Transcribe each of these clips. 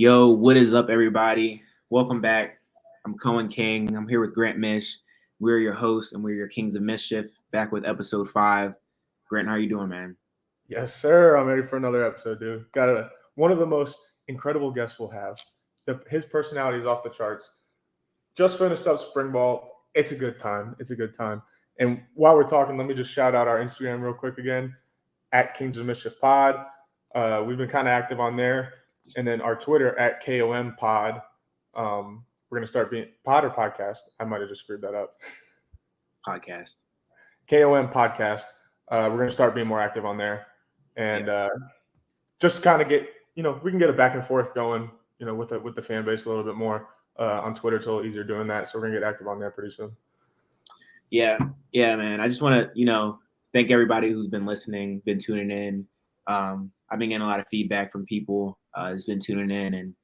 Yo, what is up, everybody? Welcome back. I'm Coen King. I'm here with Grant Mish. We're your hosts and we're your Kings of Mischief. Back with episode 5. Grant, how you doing, man? Yes, sir. I'm ready for another episode, dude. Got one of the most incredible guests we'll have. His personality is off the charts. Just finished up spring ball. It's a good time. It's a good time. And while we're talking, let me just shout out our Instagram real quick again at Kings of Mischief Pod. We've been kind of active on there, and then our Twitter at KOM Pod. We're gonna start being pod or podcast. I might have just screwed that up. Podcast. KOM Podcast. We're gonna start being more active on there, and just kind of get we can get a back and forth going with the fan base a little bit more on Twitter. It's a little easier doing that, so we're gonna get active on there pretty soon. Yeah, man. I just want to thank everybody who's been listening, been tuning in. I've been getting a lot of feedback from people who's been tuning in, and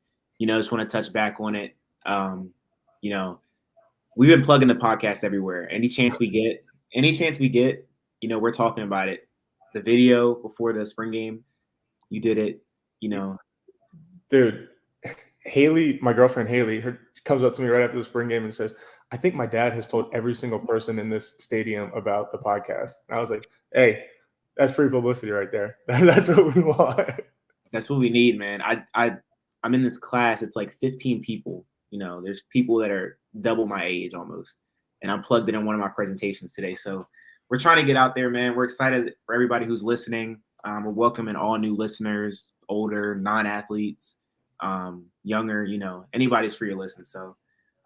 just want to touch back on it. We've been plugging the podcast everywhere. Any chance we get, we're talking about it. The video before the spring game, you did it, Dude, Haley, my girlfriend Haley, comes up to me right after the spring game and says, I think my dad has told every single person in this stadium about the podcast. And I was like, hey, that's free publicity right there. That's what we want. That's what we need, man. I'm in this class. It's like 15 people. There's people that are double my age almost. And I plugged it in one of my presentations today. So we're trying to get out there, man. We're excited for everybody who's listening. We're welcoming all new listeners, older, non-athletes, younger, anybody's free to listen. So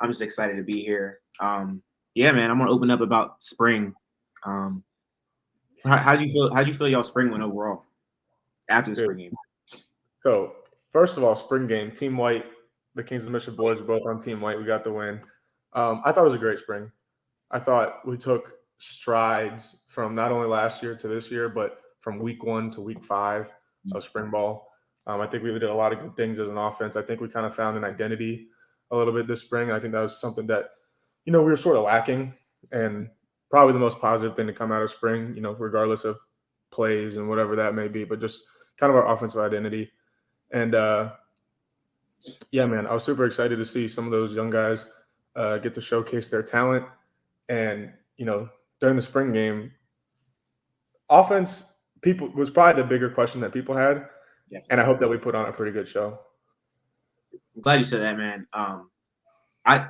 I'm just excited to be here. Yeah, man, I'm going to open up about spring. How'd you feel y'all spring went overall after the spring game? So first of all, spring game, Team White, the Kings of Mischief boys were both on Team White. We got the win. I thought it was a great spring. I thought we took strides from not only last year to this year, but from week 1 to week 5 of spring ball. I think we did a lot of good things as an offense. I think we kind of found an identity a little bit this spring. I think that was something that, we were sort of lacking, and probably the most positive thing to come out of spring, regardless of plays and whatever that may be, but just kind of our offensive identity. And yeah, man, I was super excited to see some of those young guys get to showcase their talent. And, during the spring game, offense was probably the bigger question that people had. Yeah. And I hope that we put on a pretty good show. I'm glad you said that, man. I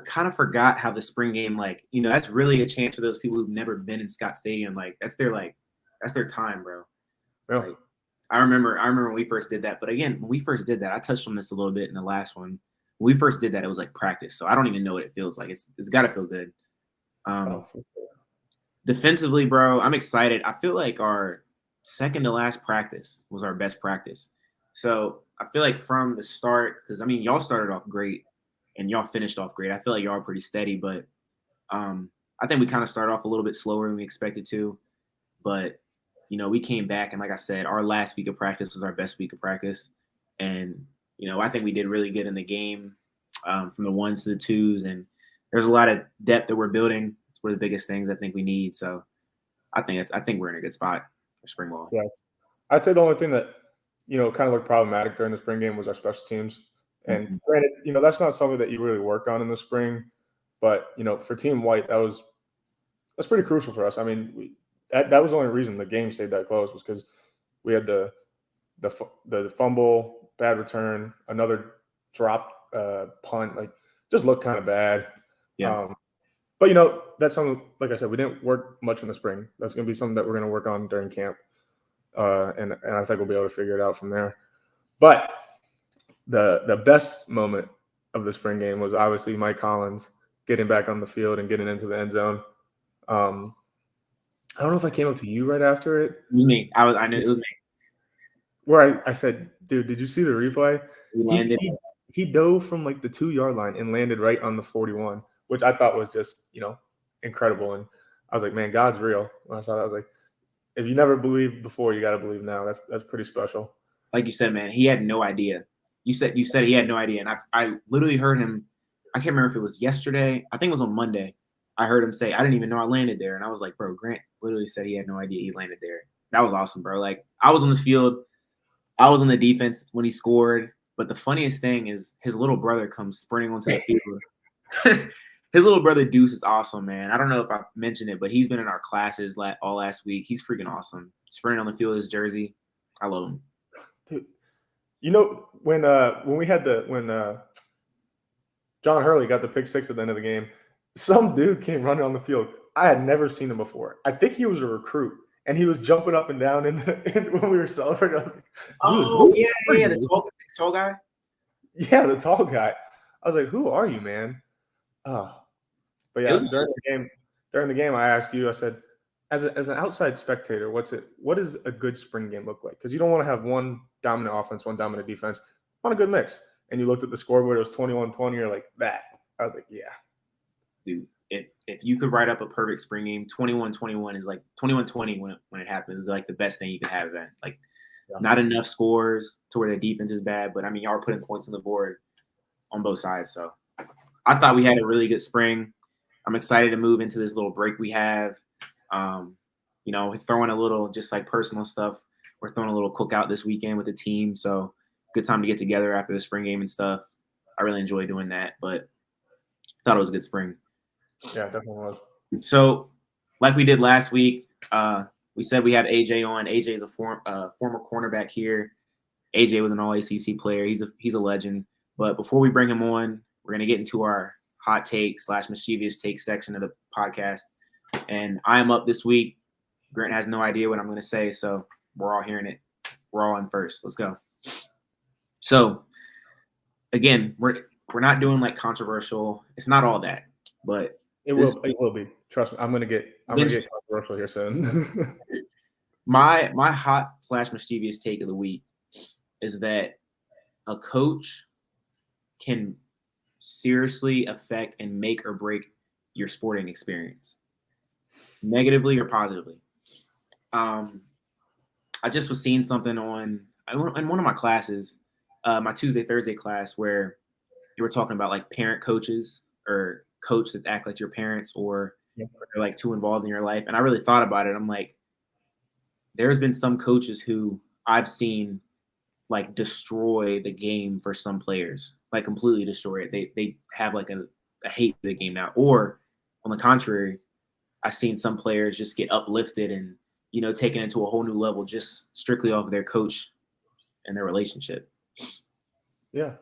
kind of forgot how the spring game, that's really a chance for those people who've never been in Scott Stadium. That's their time, bro. Yeah. I remember when we first did that. But again, when we first did that, I touched on this a little bit in the last one. When we first did that, it was like practice. So I don't even know what it feels like. It's got to feel good. Defensively, bro, I'm excited. I feel like our second to last practice was our best practice. So I feel like from the start, because, y'all started off great and y'all finished off great. I feel like y'all are pretty steady, but I think we kind of started off a little bit slower than we expected to. But, we came back, and like I said, our last week of practice was our best week of practice. And, I think we did really good in the game from the 1s to the 2s. And there's a lot of depth that we're building. It's one of the biggest things I think we need. So I think we're in a good spot for spring ball. Yeah. I'd say the only thing that, kind of looked problematic during the spring game was our special teams. And granted, that's not something that you really work on in the spring. But, for Team White, that's pretty crucial for us. That was the only reason the game stayed that close, was because we had the fumble, bad return, another drop punt, just looked kind of bad. Yeah. But, that's something, like I said, we didn't work much in the spring. That's going to be something that we're going to work on during camp. And I think we'll be able to figure it out from there. But the best moment of the spring game was obviously Mike Collins getting back on the field and getting into the end zone. I don't know if I came up to you right after it. It was me. I knew it was me. Where I said, dude, did you see the replay? He dove from the 2-yard line and landed right on the 41, which I thought was just, incredible. And I was like, man, God's real. When I saw that, I was like, if you never believed before, you got to believe now. That's pretty special. Like you said, man, he had no idea. You said he had no idea. And I literally heard him. I can't remember if it was yesterday. I think it was on Monday. I heard him say, I didn't even know I landed there. And I was like, bro, Grant literally said he had no idea he landed there. That was awesome, bro. I was on the field. I was on the defense when he scored. But the funniest thing is his little brother comes sprinting onto the field. His little brother Deuce is awesome, man. I don't know if I mentioned it, but he's been in our classes all last week. He's freaking awesome. Sprinting on the field with his jersey. I love him. Dude, you know, when John Hurley got the pick six at the end of the game, some dude came running on the field. I had never seen him before. I think he was a recruit, and he was jumping up and down when we were celebrating. I was like, oh, yeah, the tall guy? Yeah, the tall guy. I was like, who are you, man? Oh. But yeah, during the game, I asked you, I said, as an outside spectator, what does a good spring game look like? Because you don't want to have one dominant offense, one dominant defense. You want a good mix. And you looked at the scoreboard, it was 21-20. You're like, that. I was like, yeah. Dude, if you could write up a perfect spring game, 21-21 is like 21-20 when it happens is like the best thing you could have, man. Like, not enough scores to where the defense is bad, but I mean, y'all are putting points on the board on both sides. So I thought we had a really good spring. I'm excited to move into this little break we have. Throwing a little just like personal stuff. We're throwing a little cookout this weekend with the team. So good time to get together after the spring game and stuff. I really enjoy doing that, but thought it was a good spring. Yeah, definitely was. So like we did last week, we said we had AJ on. AJ is a former cornerback here. AJ was an all-ACC player. He's a legend. But before we bring him on, we're going to get into our hot take / mischievous take section of the podcast. And I'm up this week. Grant has no idea what I'm going to say, so we're all hearing it. We're all in first. Let's go. So, again, we're not doing like controversial. It's not all that, but it will be. Trust me, I'm gonna get controversial here soon. My hot / mischievous take of the week is that a coach can seriously affect and make or break your sporting experience, negatively or positively. I just was seeing something in one of my classes, my Tuesday, Thursday class, where you were talking about like parent coaches or coach that act like your parents or they're like too involved in your life. And I really thought about it. I'm like, there's been some coaches who I've seen like destroy the game for some players, like completely destroy it. They have like a hate for the game now. Or on the contrary, I've seen some players just get uplifted and, taken into a whole new level just strictly off of their coach and their relationship. Yeah.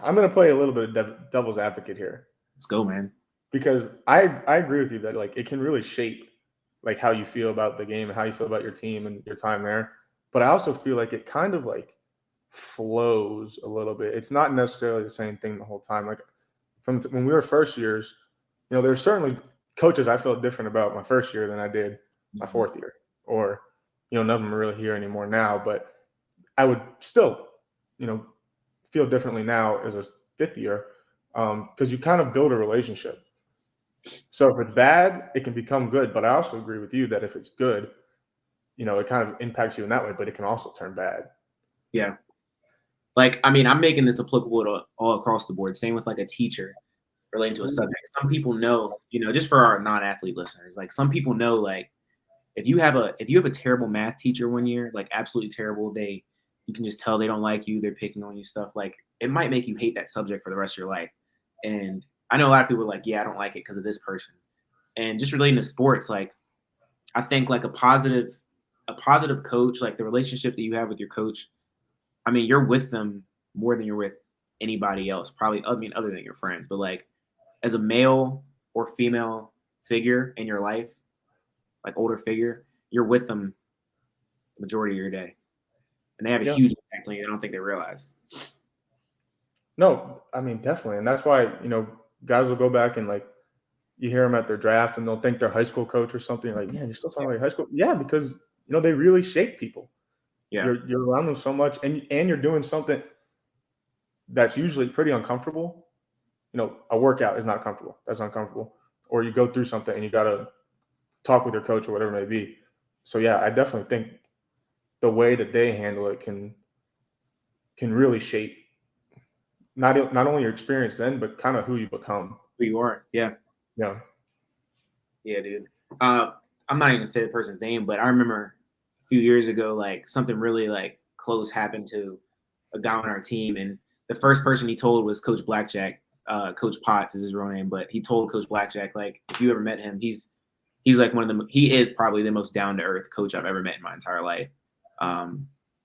I'm going to play a little bit of devil's advocate here. Let's go, man. Because I agree with you that like it can really shape like how you feel about the game and how you feel about your team and your time there. But I also feel like it kind of like flows a little bit. It's not necessarily the same thing the whole time. Like from when we were first years, there's certainly coaches I felt different about my first year than I did my fourth year, or none of them are really here anymore now. But I would still, feel differently now as a fifth year because you kind of build a relationship. So if it's bad, it can become good. But I also agree with you that if it's good, it kind of impacts you in that way, but it can also turn bad. Yeah. Like, I mean, I'm making this applicable to all across the board. Same with like a teacher relating to a subject. Some people know, just for our non-athlete listeners, like some people know, like if you have a terrible math teacher one year, like absolutely terrible, you can just tell they don't like you, they're picking on you, stuff like it might make you hate that subject for the rest of your life. And I know a lot of people are like, yeah, I don't like it because of this person. And just relating to sports, like I think like a positive coach, like the relationship that you have with your coach, I mean, you're with them more than you're with anybody else, probably, I mean, other than your friends. But like as a male or female figure in your life, like older figure, you're with them the majority of your day. And they have a huge impact on you. I don't think they realize. No, I mean, definitely. And that's why, guys will go back and like, you hear them at their draft and they'll think their high school coach or something like, man, you're still talking about your high school. Yeah, because, they really shape people. Yeah. You're around them so much and you're doing something that's usually pretty uncomfortable. A workout is not comfortable. That's uncomfortable. Or you go through something and you got to talk with your coach or whatever it may be. So, yeah, I definitely think the way that they handle it can really shape not only your experience then, but kind of who you become. Who you are. Yeah. Yeah. Yeah, dude. I'm not even gonna say the person's name, but I remember a few years ago, like something really like close happened to a guy on our team, and the first person he told was Coach Blackjack. Coach Potts is his real name, but he told Coach Blackjack, like, if you ever met him, he's like he is probably the most down to earth coach I've ever met in my entire life.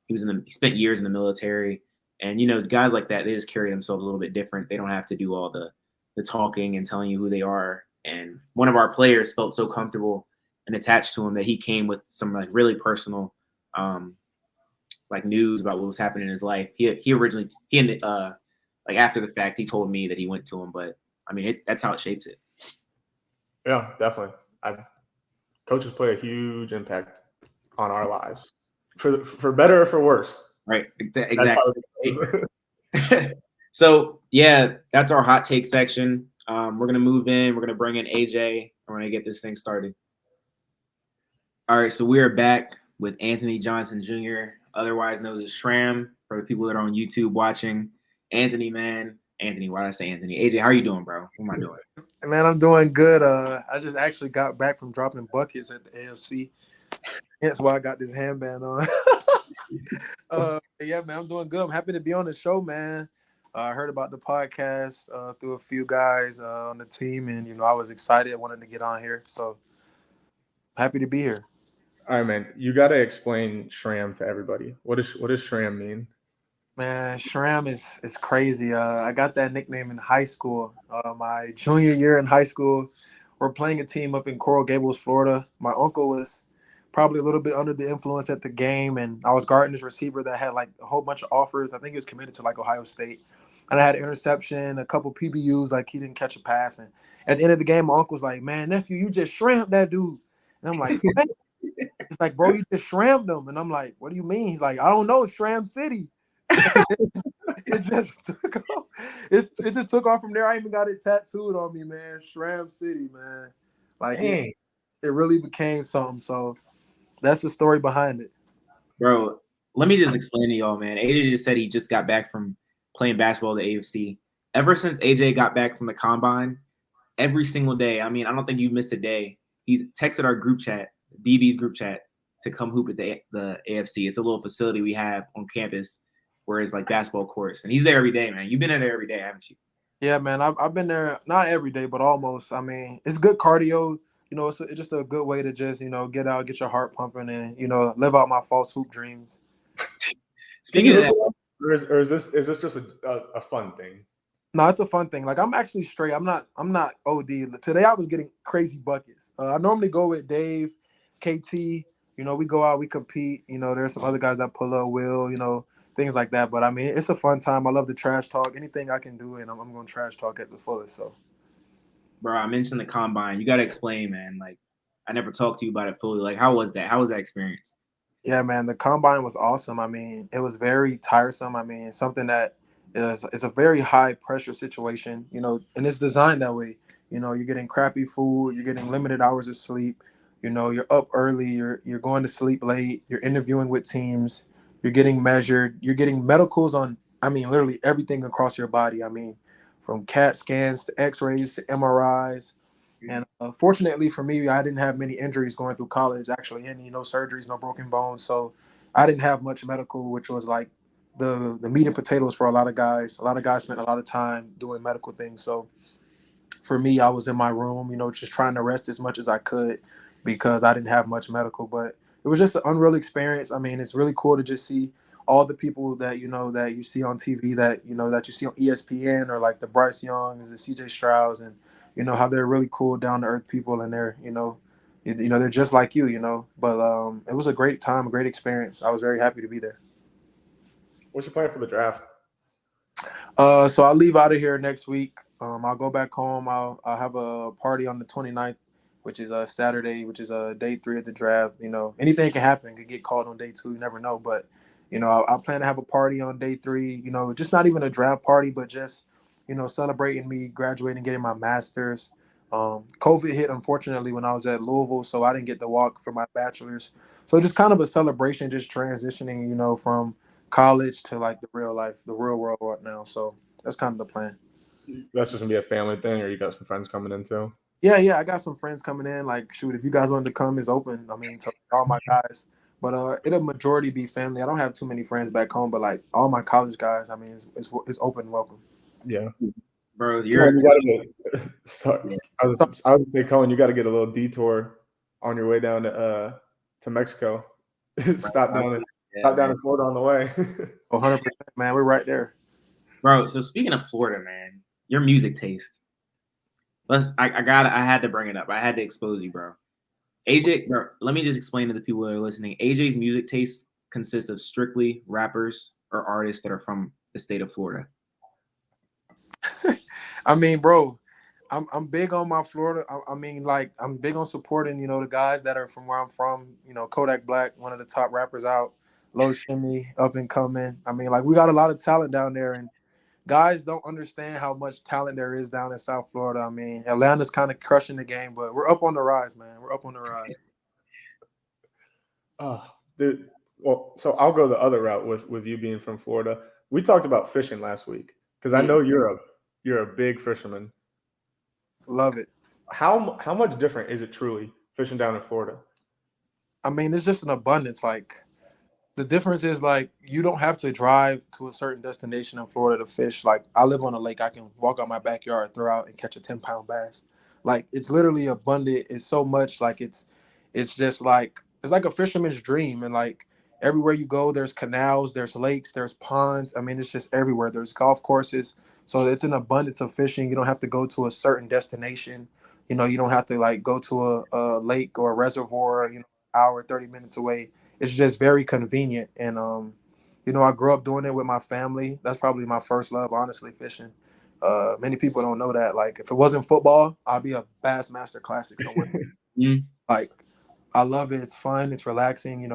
He spent years in the military, and guys like that, they just carry themselves a little bit different. They don't have to do all the talking and telling you who they are. And one of our players felt so comfortable and attached to him that he came with some like really personal like news about what was happening in his life. He originally like after the fact he told me that he went to him, but I mean that's how it shapes it. Yeah, definitely. Coaches play a huge impact on our lives, for better or for worse. Right. Exactly. So yeah, that's our hot take section. We're gonna move in. We're gonna bring in AJ. We're gonna get this thing started. All right, so we are back with Anthony Johnson Jr., otherwise known as Shram, for the people that are on YouTube watching. Anthony, man. Anthony, why did I say Anthony? AJ, how are you doing, bro? What am I doing? Man, I'm doing good. I just actually got back from dropping buckets at the AFC. That's why I got this handband on. Yeah, man, I'm doing good. I'm happy to be on the show, man. I heard about the podcast through a few guys on the team, and I was excited. I wanted to get on here, so happy to be here. All right, man. You got to explain Shram to everybody. What does Shram mean? Man, Shram is crazy. I got that nickname in high school. My junior year in high school, we're playing a team up in Coral Gables, Florida. My uncle was probably a little bit under the influence at the game, and I was guarding this receiver that had like a whole bunch of offers. I think he was committed to like Ohio State, and I had an interception, a couple PBUs, like he didn't catch a pass. And at the end of the game, my uncle was like, "Man, nephew, you just shramped that dude," and I'm like, "What?" It's like, "Bro, you just shramped him," and I'm like, "What do you mean?" He's like, "I don't know, Shram City." It just took off. It just took off from there. I even got it tattooed on me, man. Shram City, man. Like it really became something. So that's the story behind it. Bro, let me just explain to y'all, man. AJ just said he just got back from playing basketball at the AFC. Ever since AJ got back from the combine, every single day, I mean, I don't think you missed a day. He's texted our group chat, DB's group chat, to come hoop at the AFC. It's a little facility we have on campus where it's like basketball courts. And he's there every day, man. You've been in there every day, haven't you? Yeah, man. I've been there not every day, but almost. I mean, it's good cardio. It's just a good way to just get out, get your heart pumping, and live out my false hoop dreams. Speaking of that, or is this just a fun thing? No, it's a fun thing. Like I'm actually straight. I'm not OD. Today I was getting crazy buckets. I normally go with Dave, KT. We go out, we compete. There's some other guys that pull up, Will. Things like that. But I mean, it's a fun time. I love the trash talk. Anything I can do, and I'm going to trash talk at the fullest. So, bro, I mentioned the combine. You got to explain, man. Like, I never talked to you about it fully. Like, how was that? How was that experience? Yeah, man, the combine was awesome. I mean, it was very tiresome. I mean, something that is a very high pressure situation, and it's designed that way. You're getting crappy food, you're getting limited hours of sleep, you're up early, you're going to sleep late, you're interviewing with teams, you're getting measured, you're getting medicals on, I mean, literally everything across your body. I mean, from CAT scans to X-rays to MRIs. And fortunately for me, I didn't have many injuries going through college, actually, any no surgeries, no broken bones. So I didn't have much medical, which was like the meat and potatoes for a lot of guys. A lot of guys spent a lot of time doing medical things. So for me, I was in my room, just trying to rest as much as I could because I didn't have much medical. But it was just an unreal experience. I mean, it's really cool to just see all the people that that you see on TV, that that you see on ESPN, or like the Bryce Youngs, the CJ Strouds, and how they're really cool, down to earth people, and they're they're just like you. But it was a great time, a great experience. I was very happy to be there. What's your plan for the draft? So I'll leave out of here next week. I'll go back home. I'll have a party on the 29th, which is a Saturday, which is day 3 of the draft. Anything can happen. Could get called on day 2. You never know. But I plan to have a party on day 3. Just not even a draft party, but just celebrating me graduating, getting my master's. COVID hit, unfortunately, when I was at Louisville, so I didn't get to walk for my bachelor's. So just kind of a celebration, just transitioning, from college to like the real life, the real world right now. So that's kind of the plan. That's just gonna be a family thing, or you got some friends coming in too? Yeah, I got some friends coming in. Like, shoot, if you guys wanted to come, it's open. I mean, to all my guys, But it'll majority be family. I don't have too many friends back home, but like all my college guys, I mean, it's open and welcome. Yeah. Bro, Cohen, you're you gotta get sorry. yeah. I was say, Cohen, you gotta get a little detour on your way down to Mexico. Stop down man. in Florida on the way. 100%, man. We're right there. Bro, so speaking of Florida, man, your music taste. I had to bring it up. I had to expose you, bro. AJ, bro, let me just explain to the people that are listening. AJ's music taste consists of strictly rappers or artists that are from the state of Florida. I mean, bro, I'm big on my Florida. I mean, like I'm big on supporting, the guys that are from where I'm from. Kodak Black, one of the top rappers out. Low Shimmy, up and coming. I mean, like we got a lot of talent down there, and guys don't understand how much talent there is down in South Florida. I mean, Atlanta's kind of crushing the game, but we're up on the rise, man. We're up on the rise. Oh, dude. Well, so I'll go the other route with you being from Florida. We talked about fishing last week because I know you're a big fisherman. Love it. How much different is it truly fishing down in Florida? I mean, it's just an abundance. Like the difference is like you don't have to drive to a certain destination in Florida to fish. Like I live on a lake, I can walk out my backyard, throw out and catch a 10-pound bass. Like it's literally abundant. It's so much like it's just like it's like a fisherman's dream. And like everywhere you go, there's canals, there's lakes, there's ponds. I mean, it's just everywhere. There's golf courses. So it's an abundance of fishing. You don't have to go to a certain destination. You don't have to like go to a lake or a reservoir, hour, 30 minutes away. It's just very convenient. And I grew up doing it with my family. That's probably my first love, honestly, fishing. Many people don't know that. Like if it wasn't football, I'd be a Bassmaster Classic somewhere. Like I love it. It's fun. It's relaxing.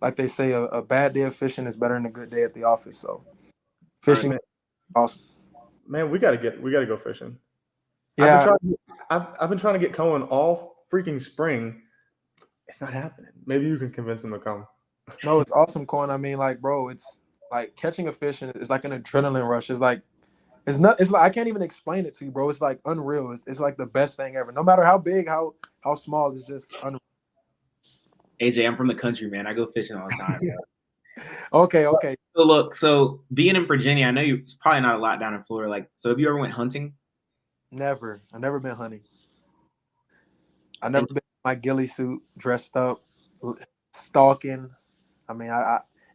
Like they say, a bad day of fishing is better than a good day at the office. So fishing, Man, awesome. man, we gotta go fishing. Yeah. I've been trying to get Cohen all freaking spring. It's not happening. Maybe you can convince him to come. No, it's awesome, Coen. I mean, like, bro, it's like catching a fish and it's like an adrenaline rush. It's like it's like I can't even explain it to you, bro. It's like unreal. It's like the best thing ever. No matter how big, how small, it's just unreal. AJ, I'm from the country, man. I go fishing all the time. Okay. So look, so being in Virginia, I know it's probably not a lot down in Florida. Like, so have you ever went hunting? Never. I've never been hunting. I never And been in my ghillie suit, dressed up, stalking. I mean,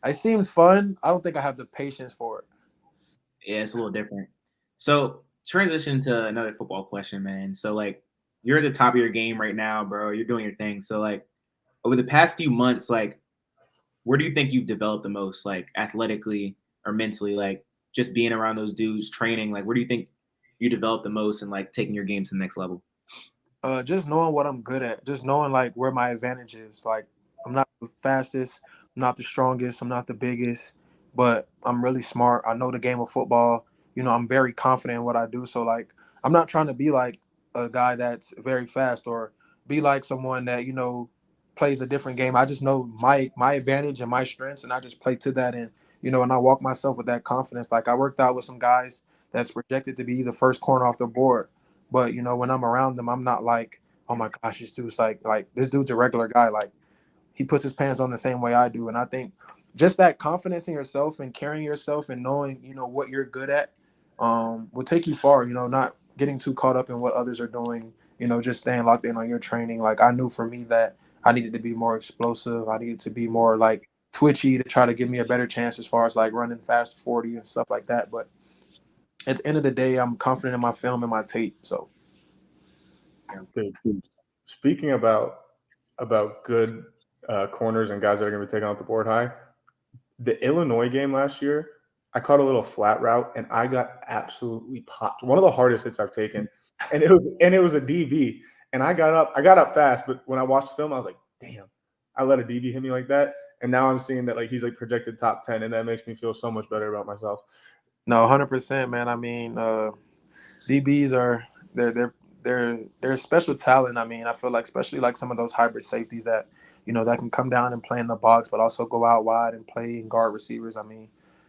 it seems fun. I don't think I have the patience for it. yeah, it's a little different. So transition to another football question, man. So like you're at the top of your game right now, bro. You're doing your thing. So like over the past few months, like where do you think you've developed the most, like athletically or mentally, like just being around those dudes, training, like where do you think you developed the most and like taking your game to the next level? Just knowing what I'm good at, just knowing like where my advantage is. Like I'm not the fastest, I'm not the strongest, I'm not the biggest, but I'm really smart. I know the game of football. I'm very confident in what I do. So like I'm not trying to be like a guy that's very fast or be like someone that, plays a different game. I just know my advantage and my strengths and I just play to that and I walk myself with that confidence. Like I worked out with some guys that's projected to be the first corner off the board. But when I'm around them, I'm not like, oh my gosh, this dude's like this dude's a regular guy. Like he puts his pants on the same way I do. And I think just that confidence in yourself and carrying yourself and knowing, what you're good at, will take you far, not getting too caught up in what others are doing, just staying locked in on your training. Like I knew for me that I needed to be more explosive. I needed to be more like twitchy to try to give me a better chance as far as like running fast 40 and stuff like that. But at the end of the day, I'm confident in my film and my tape. So Dude, speaking about good corners and guys that are going to be taking off the board high, the Illinois game last year, I caught a little flat route and I got absolutely popped. One of the hardest hits I've taken, and it was a DB. And I got up fast, but when I watched the film, I was like, damn, I let a DB hit me like that. And now I'm seeing that like he's like projected top 10, and that makes me feel so much better about myself. no, 100%, man. I mean, DBs are they're special talent. I mean, I feel like especially like some of those hybrid safeties that that can come down and play in the box, but also go out wide and play and guard receivers. I mean,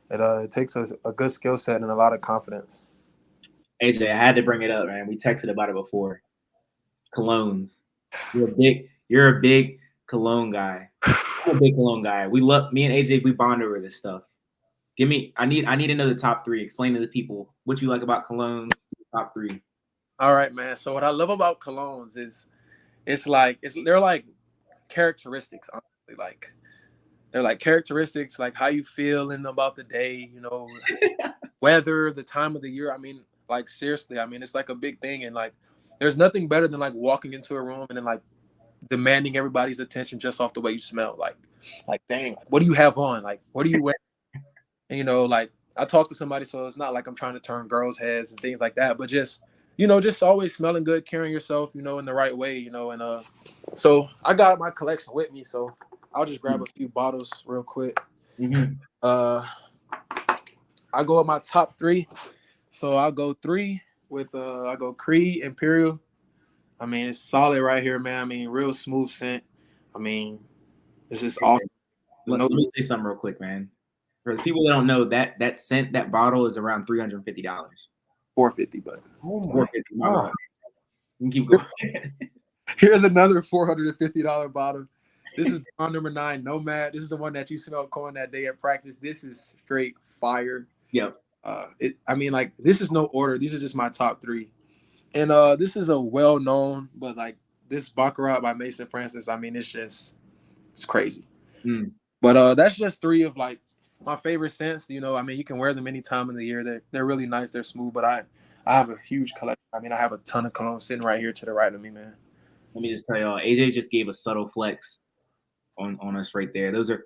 it takes a good skill set and a lot of confidence. AJ, I had to bring it up, man. We texted about it before. Colognes. You're a big cologne guy. I'm a big cologne guy. We love me and AJ. We bond over this stuff. I need another top three. Explain to the people what you like about colognes. Top three. All right, man. So what I love about colognes is they're like characteristics, honestly. Like they're like characteristics, like how you feeling about the day, weather, the time of the year. I mean, like seriously, I mean, it's like a big thing, and like there's nothing better than like walking into a room and then like demanding everybody's attention just off the way you smell. Like dang, what do you have on? Like, what do you wear? And, like I talk to somebody, so it's not like I'm trying to turn girls' heads and things like that, but just always smelling good, carrying yourself, in the right way, and so I got my collection with me, so I'll just grab a few bottles real quick. Mm-hmm. I go with my top three. So I'll go three with I go Creed Imperial. I mean, it's solid right here, man. I mean, real smooth scent. I mean, this is awesome. Let me say something real quick, man. For the people that don't know, that scent, that bottle is around $350. $450, but $450. You can keep going. Here's another $450 bottle. This is bond number 9, Nomad. This is the one that you smelled Coen that day at practice. This is straight fire. Yep. This is no order. These are just my top three. And this is a well-known, but like this Baccarat by Mason Francis, I mean, it's crazy. But that's just three of like my favorite scents. I mean, you can wear them any time of the year. They're really nice. They're smooth. But I have a huge collection. I mean, I have a ton of cologne sitting right here to the right of me, man. Let me just tell y'all, AJ just gave a subtle flex on us right there. Those are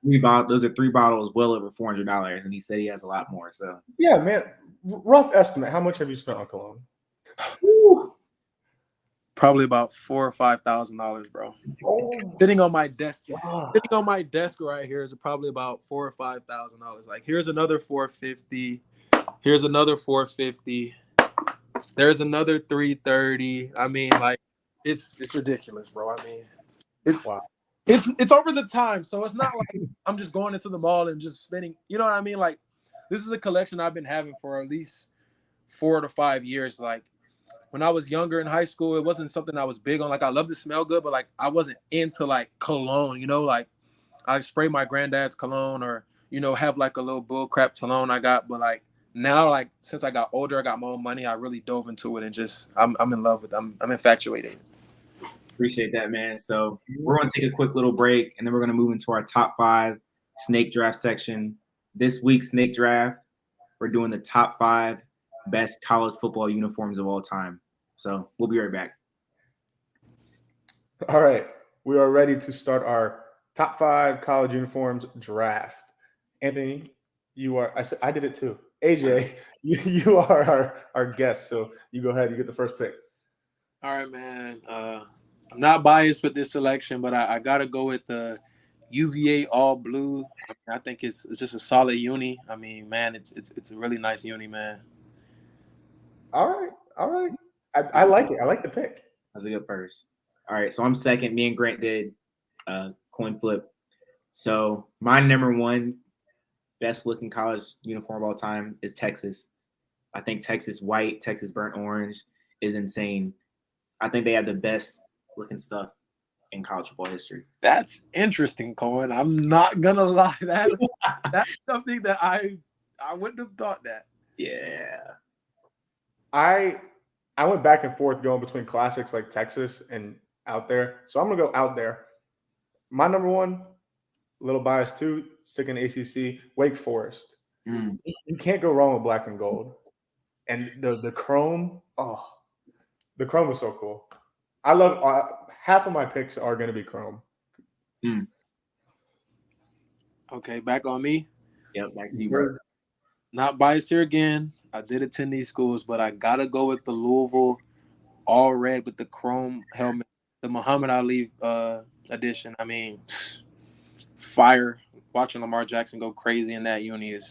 three bottles, well over $400, and he said he has a lot more. So yeah, man. Rough estimate. How much have you spent on cologne? Probably about $4,000 or $5,000, bro. Sitting on my desk, right here is probably about $4,000 or $5,000. Like here's another $450. Here's another $450. There's another $330. I mean, like it's ridiculous, bro. I mean, it's over the time, so it's not like I'm just going into the mall and just spending. You know what I mean? Like this is a collection I've been having for at least 4 to 5 years. Like when I was younger in high school, it wasn't something I was big on. Like I love to smell good, but like I wasn't into like cologne. Like I spray my granddad's cologne or have like a little bull crap cologne I got. But like now, like since I got older, I got my own money. I really dove into it and just I'm in love with it. I'm infatuated. Appreciate that, man. So we're going to take a quick little break, and then we're going to move into our top 5 snake draft section. This week's snake draft, we're doing the top 5 best college football uniforms of all time. So we'll be right back. All right. We are ready to start our top 5 college uniforms draft. Anthony, I did it too. AJ, you are our guest. So you go ahead. You get the first pick. All right, man. I'm not biased with this selection, but I got to go with the UVA all blue. I think it's just a solid uni. I mean, man, it's a really nice uni, man. All right. I like it. I like the pick. That's a good first. All right, so I'm second. Me and Grant did coin flip. So my number 1 best looking college uniform of all time is Texas. I think Texas white, Texas burnt orange is insane. I think they have the best looking stuff in college football history. That's interesting, Coen. I'm not gonna lie. That's something that I wouldn't have thought that. Yeah. I went back and forth going between classics like Texas and out there. So I'm gonna go out there. My number 1, a little biased too, sticking to ACC, Wake Forest. You can't go wrong with black and gold. And the chrome, the chrome was so cool. I love half of my picks are going to be chrome. Okay, back on me. Yep, back to you, bro. Not biased here again. I did attend these schools, but I gotta go with the Louisville all red with the chrome helmet, the Muhammad Ali edition. I mean, fire. Watching Lamar Jackson go crazy in that uni it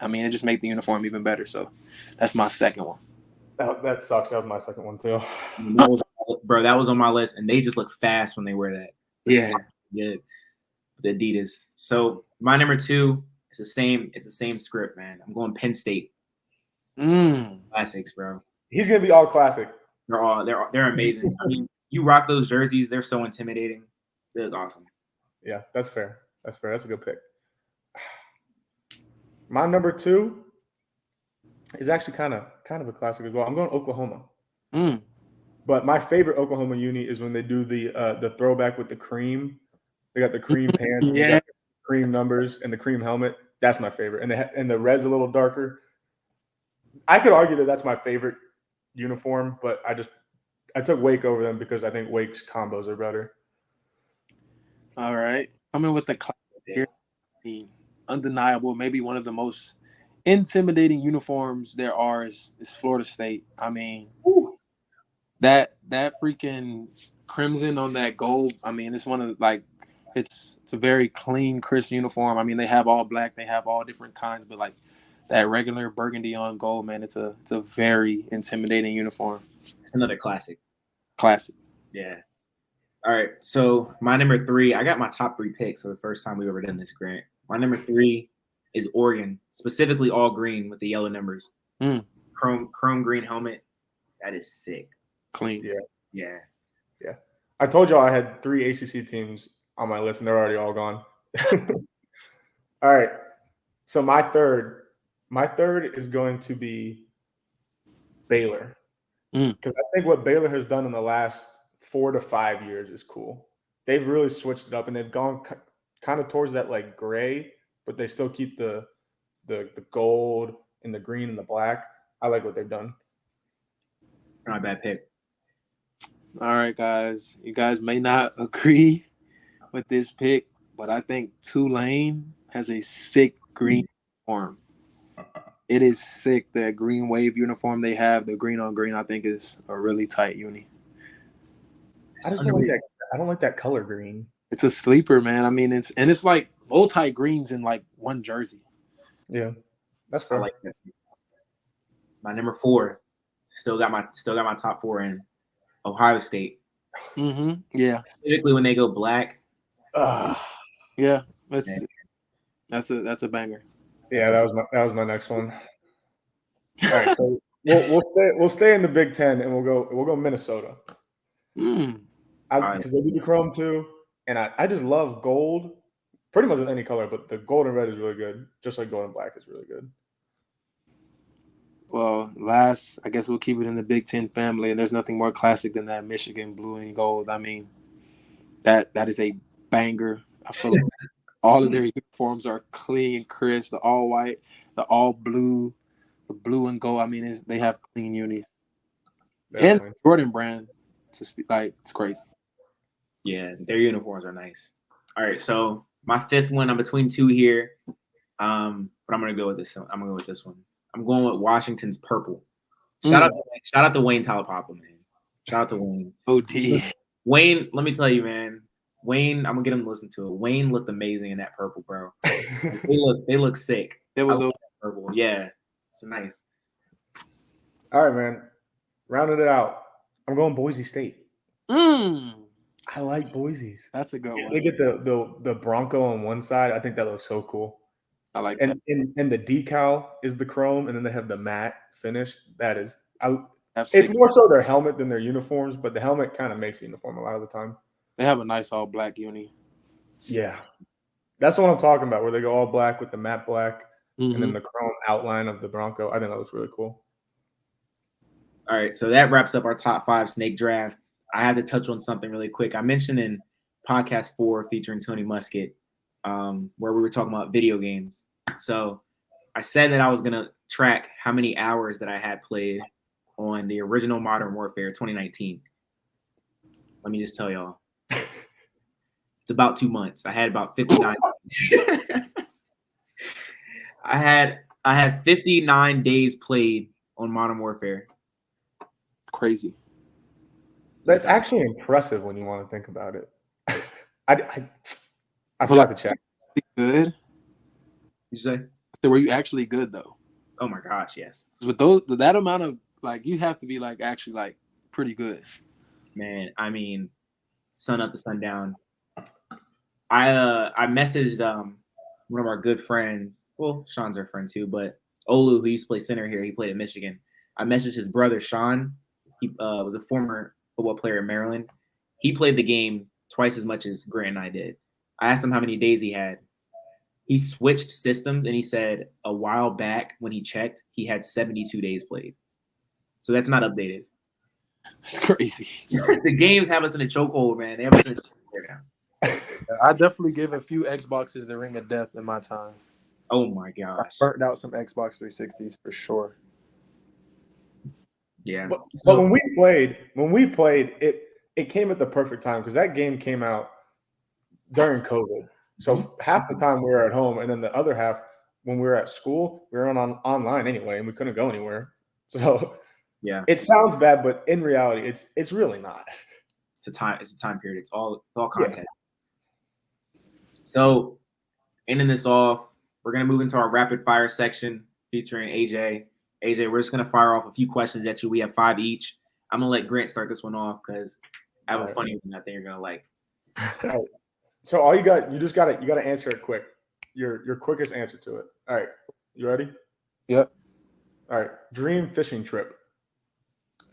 just made the uniform even better. So that's my second one. That sucks. That was my second one too. That was on my list, and they just look fast when they wear that. Yeah. Good. The Adidas. So my number 2 is the same. It's the same script, man. I'm going Penn State. Classics, bro. He's gonna be all classic. They're amazing. I mean, you rock those jerseys, they're so intimidating. They look awesome. Yeah, that's fair. That's fair. That's a good pick. My number 2 is actually kind of a classic as well. I'm going Oklahoma. Mm. But my favorite Oklahoma uni is when they do the throwback with the cream. They got the cream pants, and they Yeah. got the cream numbers and the cream helmet. That's my favorite. And the red's a little darker. I could argue that that's my favorite uniform, but I took Wake over them because I think Wake's combos are better. All right. Coming with the classic here, the undeniable, maybe one of the most intimidating uniforms there are is Florida State. I mean, that freaking crimson on that gold. I mean, it's one of like it's a very clean, crisp uniform. I mean, they have all black, they have all different kinds, but like that regular burgundy on gold, man, it's a very intimidating uniform. It's another classic. Classic. Yeah. All right. So my number 3, I got my top 3 picks for the first time we've ever done this, Grant. My number 3 is Oregon, specifically all green with the yellow numbers. Mm. Chrome green helmet. That is sick. Clean. Yeah. I told y'all I had 3 ACC teams on my list, and they're already all gone. All right. So my third is going to be Baylor. Because I think what Baylor has done in the last 4 to 5 years is cool. They've really switched it up, and they've gone kind of towards that like gray, but they still keep the gold and the green and the black. I like what they've done. Not a bad pick. All right, guys. You guys may not agree with this pick, but I think Tulane has a sick green uniform. It is sick. That green wave uniform they have, the green on green, I think is a really tight uni. I just don't like that. I don't like that color green. It's a sleeper, man. I mean, it's like multi greens in like one jersey. Yeah, that's I fair. like that. My number 4, still got my top 4 in Ohio State. Mm-hmm. Yeah. Typically when they go black. Yeah. That's a banger. Yeah, that was my next one. All right, so we'll stay in the Big Ten, and we'll go Minnesota. Because they do the chrome too, and I just love gold, pretty much with any color, but the gold and red is really good, just like gold and black is really good. Well, last, I guess we'll keep it in the Big Ten family, and there's nothing more classic than that Michigan blue and gold. I mean, that is a banger. I feel like all of their uniforms are clean, crisp, the all white, the all blue, the blue and gold. I mean, they have clean unis. Definitely. And Jordan brand, to speak, like, it's crazy. Yeah, their uniforms are nice. All right, so my 5th one, I'm between 2 here, but I'm gonna go with this one. I'm gonna go with this one. I'm going with Washington's purple. Shout out to Wayne Talapapa, man. Shout out to Wayne. OD. Wayne, let me tell you, man. Wayne, I'm gonna get him to listen to it. Wayne looked amazing in that purple, bro. they look sick. It was purple. Yeah, it's nice. All right, man. Rounding it out, I'm going Boise State. I like Boise's. That's a good one. They get the Bronco on one side. I think that looks so cool. I like that. And the decal is the chrome, and then they have the matte finish. That is, it's more so their helmet than their uniforms, but the helmet kind of makes the uniform a lot of the time. They have a nice all black uni. Yeah, that's what I'm talking about, where they go all black with the matte black, and then the chrome outline of the Bronco. I think that looks really cool. All right, so that wraps up our top 5 snake draft. I had to touch on something really quick. I mentioned in podcast 4 featuring Tony Muskett, where we were talking about video games. So I said that I was going to track how many hours that I had played on the original Modern Warfare 2019. Let me just tell y'all. It's about 2 months. I had about 59. I had 59 days played on Modern Warfare. Crazy. That's actually impressive when you want to think about it. I forgot to check. Good. You say? So were you actually good though? Oh my gosh, yes. With that amount of like, you have to be like actually like pretty good. Man, I mean, sun up to sundown. I messaged one of our good friends. Well, Sean's our friend too, but Olu, who used to play center here, he played at Michigan. I messaged his brother Sean. He was a former football player in Maryland. He played the game twice as much as Grant and I did. I asked him how many days he had. He switched systems, and he said a while back when he checked, he had 72 days played. So that's not updated. It's crazy. The games have us in a chokehold, man. They have us in a chokehold now. I definitely give a few Xboxes the ring of death in my time. Oh my I gosh. burnt out some Xbox 360s for sure. Yeah. But when we played, it came at the perfect time because that game came out during COVID. So half the time we were at home, and then the other half when we were at school, we were on online anyway, and we couldn't go anywhere. So yeah, it sounds bad, but in reality, it's really not. it's a time period. It's all content. Yeah. So ending this off, we're gonna move into our rapid fire section featuring AJ. AJ, we're just gonna fire off a few questions at you. We have 5 each. I'm gonna let Grant start this one off because I have a funny one I think you're gonna like. All right. So you gotta answer it quick. Your quickest answer to it. All right. You ready? Yep. All right. Dream fishing trip.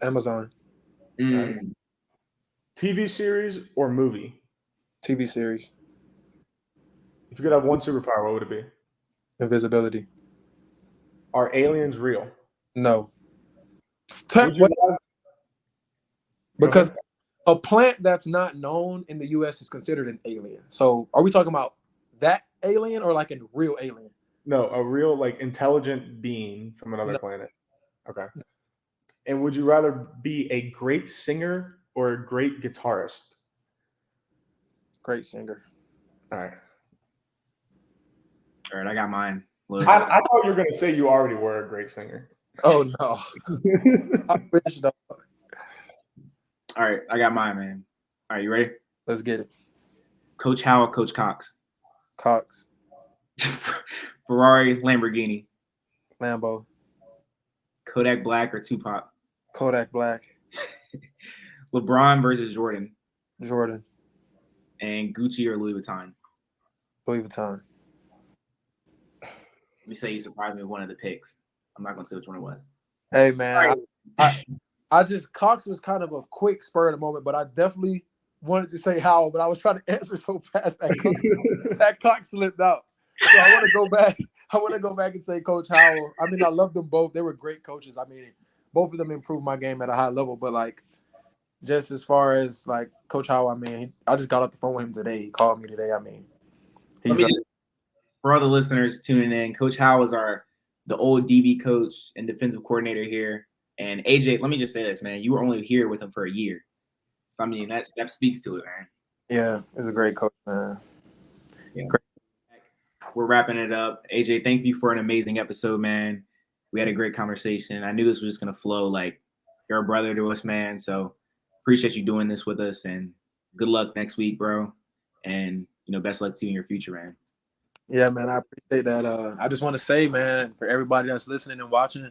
Amazon. Right. TV series or movie? TV series. If you could have one superpower, what would it be? Invisibility. Are aliens real? No. Would you Because a plant that's not known in the U.S. is considered an alien. So are we talking about that alien or like a real alien? No, a real like intelligent being from another planet. Okay. And would you rather be a great singer or a great guitarist? Great singer. All right. All right, I got mine. I thought you were gonna say you already were a great singer. Oh no. I wish though. All right, I got mine, man. All right, you ready? Let's get it. Coach Howell, Coach Cox. Cox. Ferrari, Lamborghini. Lambo. Kodak Black or Tupac. Kodak Black. LeBron versus Jordan. Jordan. And Gucci or Louis Vuitton. Louis Vuitton. Let me say you surprised me with one of the picks. I'm not gonna say which one it was. Hey man, I just Cox was kind of a quick spur of the moment, but I definitely wanted to say Howell, but I was trying to answer so fast that Cox slipped out. So I want to go back. I want to go back and say Coach Howell. I mean, I love them both. They were great coaches. I mean, both of them improved my game at a high level. But like, just as far as like Coach Howell, I mean, I just got off the phone with him today. He called me today. I mean, for all the listeners tuning in, Coach Howell is the old DB coach and defensive coordinator here. And AJ, let me just say this, man. You were only here with him for a year. So I mean that speaks to it, man. Yeah, he's a great coach, man. Yeah. Great. We're wrapping it up. AJ, thank you for an amazing episode, man. We had a great conversation. I knew this was just gonna flow. Like, you're a brother to us, man. So appreciate you doing this with us, and good luck next week, bro. And best luck to you in your future, man. Yeah, man, I appreciate that. I just want to say, man, for everybody that's listening and watching,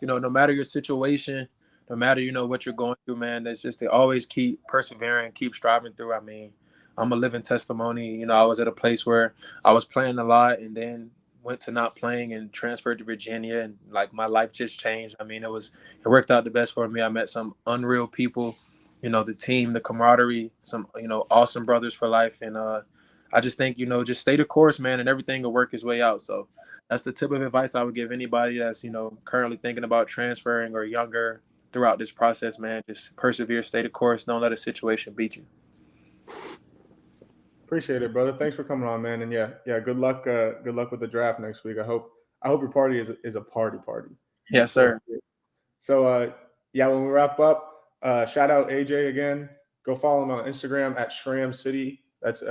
no matter your situation, no matter, what you're going through, man, that's just to always keep persevering, keep striving through. I mean, I'm a living testimony. I was at a place where I was playing a lot and then went to not playing and transferred to Virginia, and like my life just changed. I mean, it worked out the best for me. I met some unreal people, the team, the camaraderie, some, awesome brothers for life. And, I just think, just stay the course, man, and everything will work its way out. So that's the tip of advice I would give anybody that's, currently thinking about transferring or younger throughout this process, man. Just persevere, stay the course. Don't let a situation beat you. Appreciate it, brother. Thanks for coming on, man. And yeah, good luck. Good luck with the draft next week. I hope your party is a party. Yes, sir. So when we wrap up, shout out AJ again. Go follow him on Instagram at Shram City. That's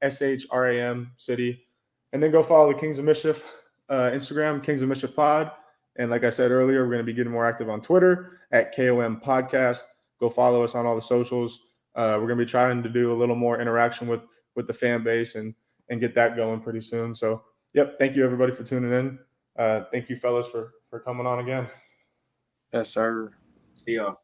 SHRAM City. And then go follow the Kings of Mischief Instagram, Kings of Mischief Pod. And like I said earlier, we're going to be getting more active on Twitter at KOM Podcast. Go follow us on all the socials. We're going to be trying to do a little more interaction with the fan base and get that going pretty soon. So, thank you everybody for tuning in. Thank you fellas for coming on again. Yes, sir. See y'all.